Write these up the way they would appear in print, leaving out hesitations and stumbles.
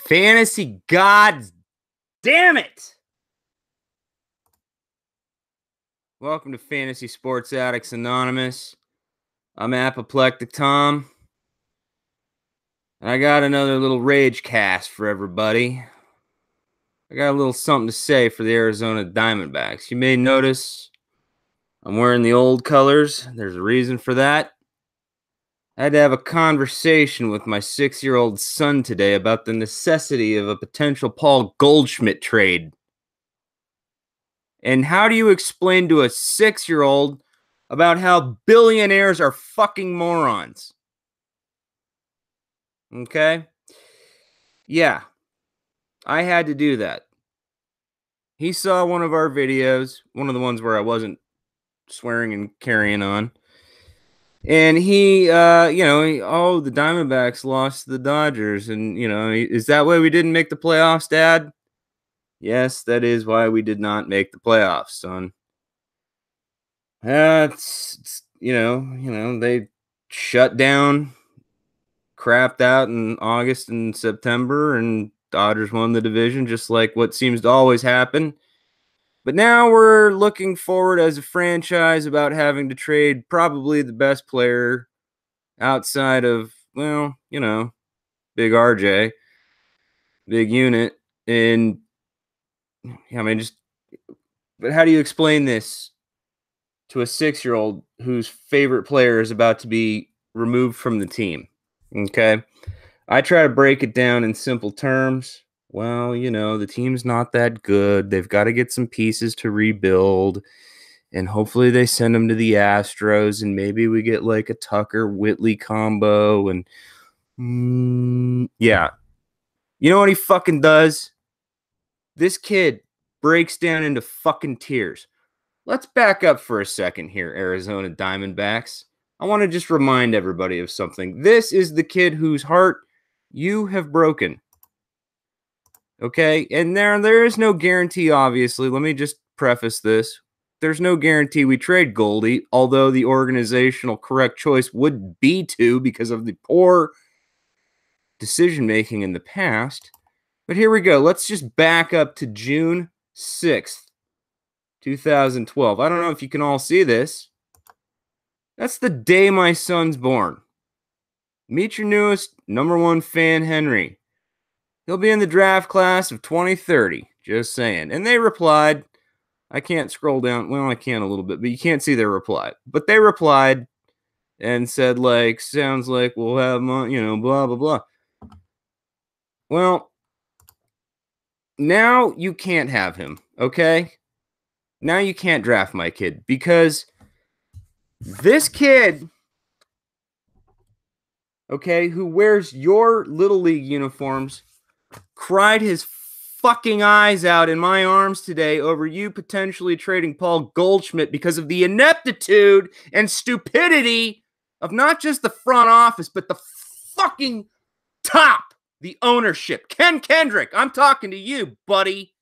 Fantasy gods, damn it! Welcome to Fantasy Sports Addicts Anonymous. I'm Apoplectic Tom. And I got another little rage cast for everybody. I got a little something to say for the Arizona Diamondbacks. You may notice I'm wearing the old colors. There's a reason for that. I had to have a conversation with my 6-year-old son today about the necessity of a potential Paul Goldschmidt trade. And how do you explain to a 6-year-old about how billionaires are fucking morons? Okay? Yeah, I had to do that. He saw one of our videos, one of the ones where I wasn't swearing and carrying on. And he, the Diamondbacks lost to the Dodgers. And, is that why we didn't make the playoffs, Dad? Yes, that is why we did not make the playoffs, son. It's they shut down, crapped out in August and September, and Dodgers won the division, just like what seems to always happen. But now we're looking forward as a franchise about having to trade probably the best player outside of, Big RJ, big unit. And, but how do you explain this to a 6-year-old whose favorite player is about to be removed from the team? Okay. I try to break it down in simple terms. Well, the team's not that good. They've got to get some pieces to rebuild. And hopefully they send them to the Astros. And maybe we get like a Tucker-Whitley combo. And yeah. You know what he fucking does? This kid breaks down into fucking tears. Let's back up for a second here, Arizona Diamondbacks. I want to just remind everybody of something. This is the kid whose heart you have broken. Okay? And there is no guarantee, obviously. Let me just preface this. There's no guarantee we trade Goldie, although the organizational correct choice would be to because of the poor decision-making in the past. But here we go. Let's just back up to June 6th, 2012. I don't know if you can all see this. That's the day my son's born. Meet your newest #1 fan, Henry. He'll be in the draft class of 2030. Just saying. And they replied. I can't scroll down. Well, I can a little bit, but you can't see their reply. But they replied and said, sounds like we'll have, blah, blah, blah. Well, now you can't have him, okay? Now you can't draft my kid because this kid, okay, who wears your Little League uniforms, cried his fucking eyes out in my arms today over you potentially trading Paul Goldschmidt because of the ineptitude and stupidity of not just the front office, but the fucking top, the ownership. Ken Kendrick, I'm talking to you, buddy.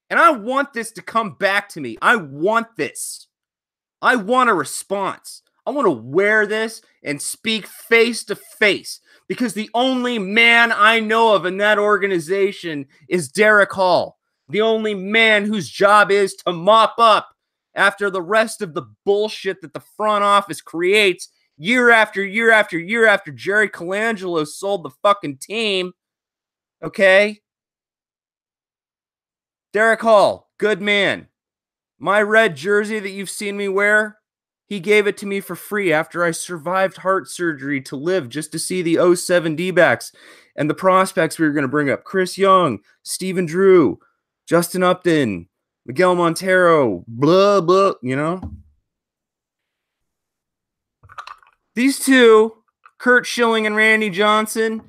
And I want this to come back to me. I want this. I want a response. I want to wear this and speak face to face because the only man I know of in that organization is Derek Hall, the only man whose job is to mop up after the rest of the bullshit that the front office creates year after year after year after Jerry Colangelo sold the fucking team. Okay? Derek Hall, good man. My red jersey that you've seen me wear, he gave it to me for free after I survived heart surgery to live just to see the 07 D-backs and the prospects we were going to bring up. Chris Young, Stephen Drew, Justin Upton, Miguel Montero, blah, blah, These two, Kurt Schilling and Randy Johnson,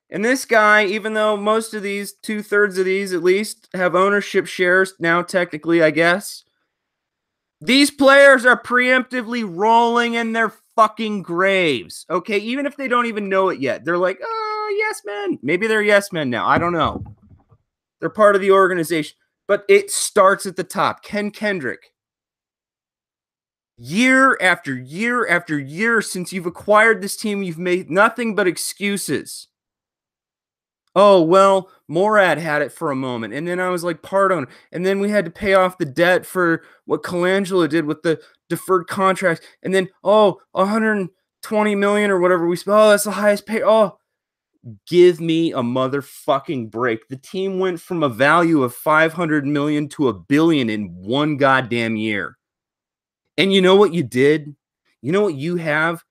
and this guy, even though most of these, 2/3 of these at least, have ownership shares now technically, I guess, these players are preemptively rolling in their fucking graves, okay? Even if they don't even know it yet. They're like, oh, yes, men. Maybe they're yes men now. I don't know. They're part of the organization. But it starts at the top. Ken Kendrick. Year after year after year since you've acquired this team, you've made nothing but excuses. Oh, well, Morad had it for a moment, and then I was like part owner, and then we had to pay off the debt for what Colangelo did with the deferred contracts, and then 120 million or whatever we spent. Oh, that's the highest pay. Oh, give me a motherfucking break. The team went from a value of 500 million to $1 billion in one goddamn year. And you know what you did? You know what you have?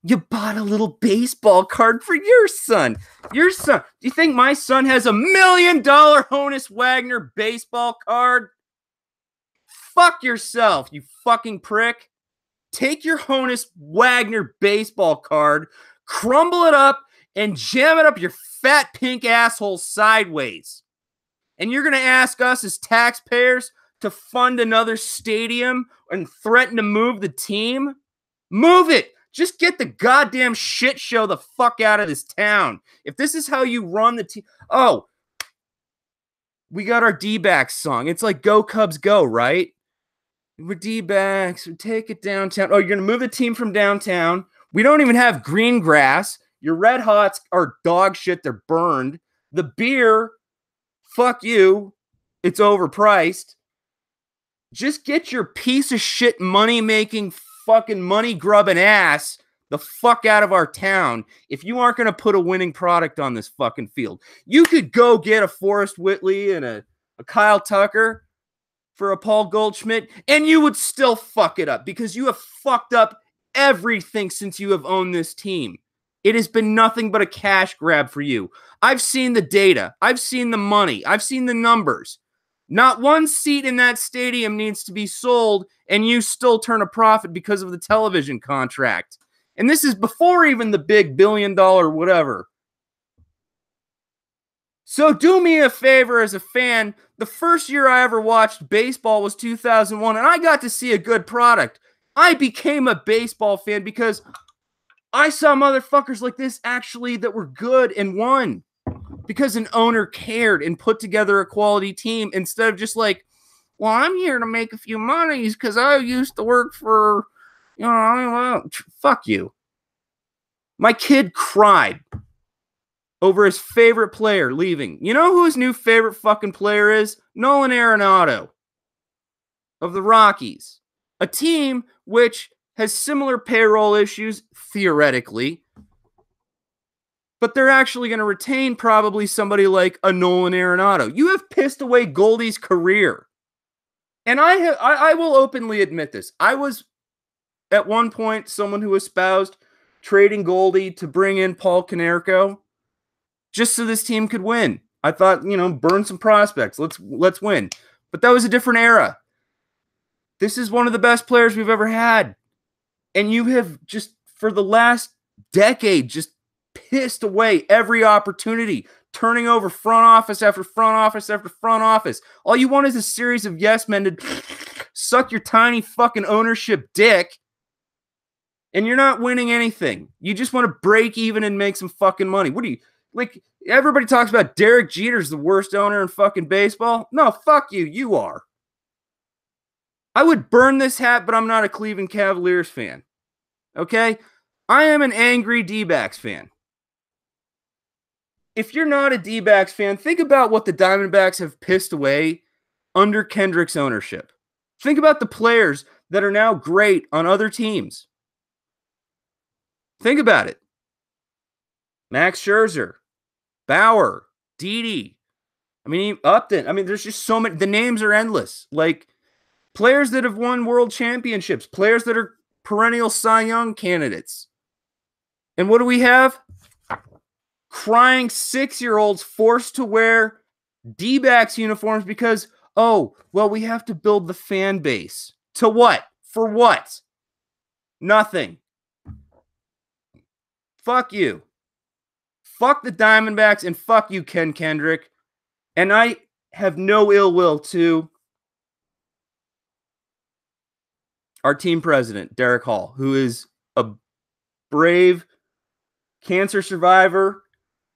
You bought a little baseball card for your son. Your son. Do you think my son has $1 million Honus Wagner baseball card? Fuck yourself, you fucking prick. Take your Honus Wagner baseball card, crumble it up, and jam it up your fat pink asshole sideways. And you're going to ask us as taxpayers to fund another stadium and threaten to move the team? Move it. Just get the goddamn shit show the fuck out of this town. If this is how you run the team. Oh, we got our D-backs song. It's like Go Cubs Go, right? We're D-backs. We take it downtown. Oh, you're going to move the team from downtown. We don't even have green grass. Your Red Hots are dog shit. They're burned. The beer, fuck you. It's overpriced. Just get your piece of shit money-making fucking money-grubbing ass the fuck out of our town if you aren't going to put a winning product on this fucking field. You could go get a Forrest Whitley and a Kyle Tucker for a Paul Goldschmidt, and you would still fuck it up because you have fucked up everything since you have owned this team. It has been nothing but a cash grab for you. I've seen the data. I've seen the money. I've seen the numbers. Not one seat in that stadium needs to be sold, and you still turn a profit because of the television contract. And this is before even the big $1 billion whatever. So do me a favor as a fan. The first year I ever watched baseball was 2001, and I got to see a good product. I became a baseball fan because I saw motherfuckers like this actually that were good and won. Because an owner cared and put together a quality team instead of just like, well, I'm here to make a few monies because I used to work for, fuck you. My kid cried over his favorite player leaving. You know who his new favorite fucking player is? Nolan Arenado of the Rockies. A team which has similar payroll issues, theoretically, but they're actually going to retain probably somebody like a Nolan Arenado. You have pissed away Goldie's career. And I will openly admit this. I was, at one point, someone who espoused trading Goldie to bring in Paul Konerko just so this team could win. I thought, burn some prospects. Let's win. But that was a different era. This is one of the best players we've ever had. And you have just, for the last decade, just pissed away every opportunity, turning over front office after front office after front office. All you want is a series of yes men to suck your tiny fucking ownership dick, and you're not winning anything. You just want to break even and make some fucking money. What do you, like, everybody talks about Derek Jeter's the worst owner in fucking baseball. No, fuck you. You are. I would burn this hat, but I'm not a Cleveland Cavaliers fan. Okay? I am an angry D-backs fan. If you're not a D-backs fan, think about what the Diamondbacks have pissed away under Kendrick's ownership. Think about the players that are now great on other teams. Think about it. Max Scherzer, Bauer, Didi. Upton. There's just so many. The names are endless. Like, players that have won world championships, players that are perennial Cy Young candidates. And what do we have? Crying 6-year-olds forced to wear D-backs uniforms because, we have to build the fan base. To what? For what? Nothing. Fuck you. Fuck the Diamondbacks and fuck you, Ken Kendrick. And I have no ill will to our team president, Derek Hall, who is a brave cancer survivor,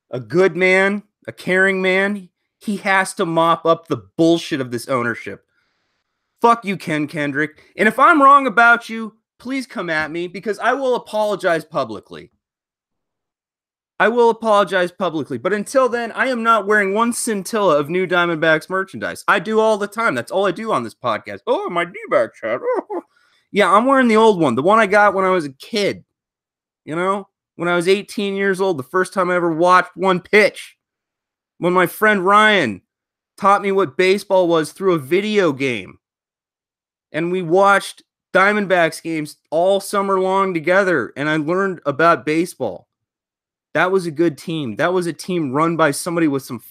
a good man, a caring man. He has to mop up the bullshit of this ownership. Fuck you, Ken Kendrick. And if I'm wrong about you, please come at me because I will apologize publicly. I will apologize publicly. But until then, I am not wearing one scintilla of new Diamondbacks merchandise. I do all the time. That's all I do on this podcast. Oh, my D-back chat. Oh. Yeah, I'm wearing the old one. The one I got when I was a kid. You know? When I was 18 years old, the first time I ever watched one pitch. When my friend Ryan taught me what baseball was through a video game. And we watched Diamondbacks games all summer long together. And I learned about baseball. That was a good team. That was a team run by somebody with some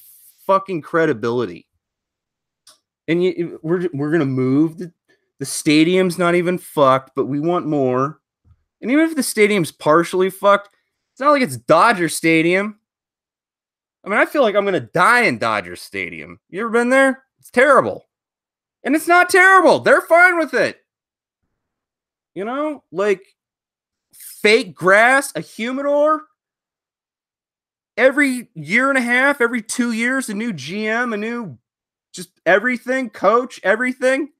fucking credibility. And we're going to move. The stadium's not even fucked, but we want more. And even if the stadium's partially fucked, it's not like it's Dodger Stadium. I mean, I feel like I'm going to die in Dodger Stadium. You ever been there? It's terrible. And it's not terrible. They're fine with it. You know, like fake grass, a humidor. Every year and a half, every 2 years, a new GM, a new just everything, coach, everything.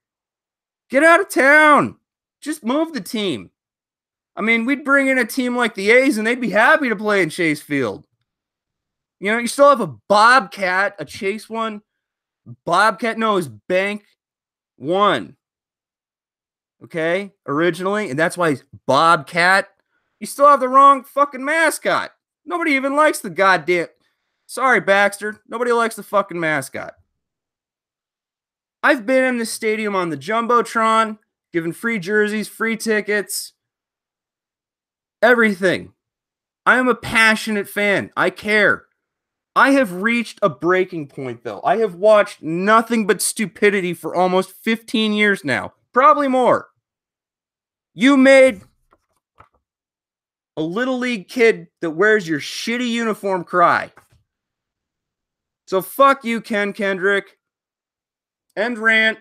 Get out of town. Just move the team. I mean, we'd bring in a team like the A's and they'd be happy to play in Chase Field. You know, you still have a Bobcat, a Chase one. Bobcat, no, is Bank One. Okay, originally, and that's why he's Bobcat. You still have the wrong fucking mascot. Nobody even likes the goddamn... Sorry, Baxter. Nobody likes the fucking mascot. I've been in the stadium on the Jumbotron, given free jerseys, free tickets, everything. I am a passionate fan. I care. I have reached a breaking point, though. I have watched nothing but stupidity for almost 15 years now. Probably more. You made a little league kid that wears your shitty uniform cry. So fuck you, Ken Kendrick. End rant.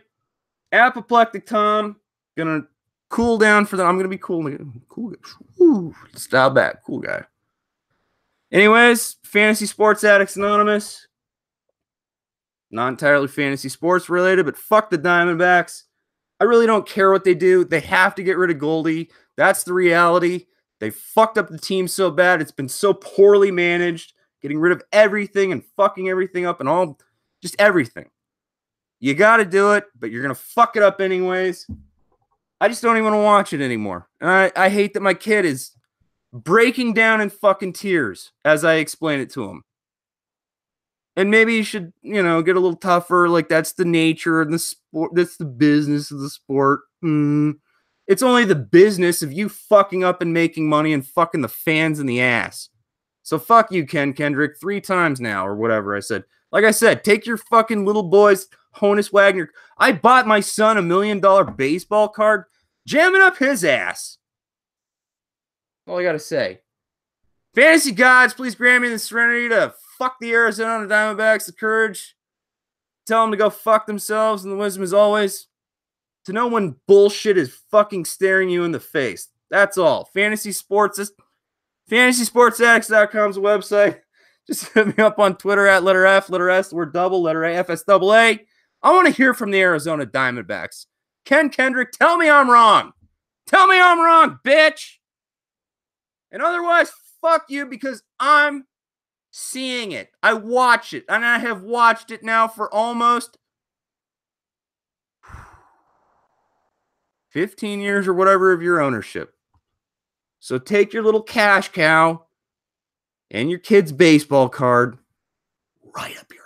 Apoplectic Tom. Gonna cool down for that. I'm gonna be cool. Cool. Ooh, style back. Cool guy. Anyways, Fantasy Sports Addicts Anonymous. Not entirely fantasy sports related, but fuck the Diamondbacks. I really don't care what they do. They have to get rid of Goldie. That's the reality. They fucked up the team so bad. It's been so poorly managed, getting rid of everything and fucking everything up and all, just everything. You got to do it, but you're going to fuck it up anyways. I just don't even want to watch it anymore. And I hate that my kid is breaking down in fucking tears as I explain it to him. And maybe you should, get a little tougher. Like, that's the nature of the sport. That's the business of the sport. It's only the business of you fucking up and making money and fucking the fans in the ass. So fuck you, Ken Kendrick, 3 times now or whatever I said. Like I said, take your fucking little boy's Honus Wagner. I bought my son $1 million baseball card, jamming up his ass. That's all I got to say. Fantasy gods, please grant me the serenity to fuck the Arizona Diamondbacks, the courage. Tell them to go fuck themselves, and the wisdom is always to know when bullshit is fucking staring you in the face. That's all. Fantasy Sports FantasySportsAddicts.com is a website. Just hit me up on Twitter at letter F, letter S, the word double, letter A, FSAA. I want to hear from the Arizona Diamondbacks. Ken Kendrick, tell me I'm wrong. Tell me I'm wrong, bitch. And otherwise, fuck you, because I'm seeing it. I watch it, and I have watched it now for almost 15 years or whatever of your ownership. So take your little cash cow and your kid's baseball card right up your